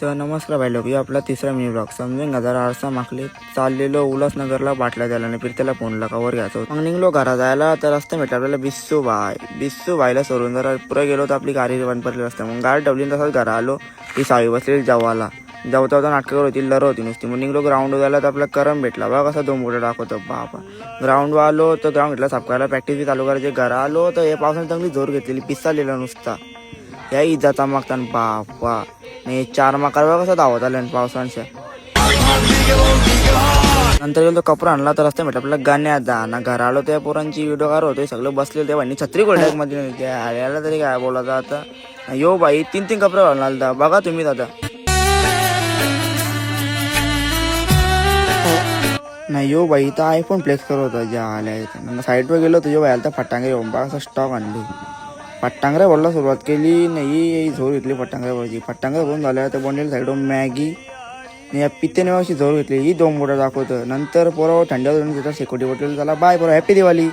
तर नमस्कार भाई लोक, आपला तिसरा मिनी ब्लॉग समजून घ्या. जरा आरसा मागले चाललेलो उल्हासनगरला बाटल्या द्यायला आणि फिरत्याला फोनला कवर घ्यायचो. मग निघलो घरा जायला तर रस्ता भेटला आपल्याला बिस्सू बाईला सोडून जरा पुढे गेलो तर आपली गाडी बंद पडली असते. मग गाडी डबली तसंच घरा आलो. ती सावी बसलेली जेवायला जेवता होता नाटकं होती, लर होती नुसती. मग निघलो ग्राउंड झाला तर आपला करम भेटला बघा कसा दोन मोठं दाखवतो बापा. ग्राउंड आलो तर ग्राउंड घेतला साफ करायला, प्रॅक्टिस बी चालू करायची. घरा आलो तर हे पावसाने चांगली जोर घेतलेली, पिसालेला नुसता या इजाचा मागताना बापा. नाही 4 माकार बघा कसा धावत आल्या पावसांच्या. नंतर गेलो कपडा आणला तर रस्ता भेटला आपल्याला गाण्यात जा ना. घर आलो त्या पोरांची व्हिडिओ कार होते सगळं बसले त्या भाईनी छत्री गोल्डॅक मध्ये आल्याला तरी काय बोलायचं आता. यो बाई 3 कपडे घालणार बघा तुम्ही दादा. नाही यो बाई तर आयफोन फ्लेक्स करत होता ज्या आल्या. साईडवर गेलो तुझ्या बाई आला फटांगे येऊन बघा असं स्टॉक आणली. फटांगऱ्या बोलला सुरुवात केली नाही, झोर घेतली फटांगऱ्यावरची. फटांगऱ्या बोलून झाल्या तर बनलेली साईडवर मॅगी या पित्याने अशी झोर घेतली. ही 2 बोटं दाखवतं. नंतर पोरावर थंड्या सिक्युरिटी बॉटल झाला. बाय पोरा, हॅपी दिवाळी.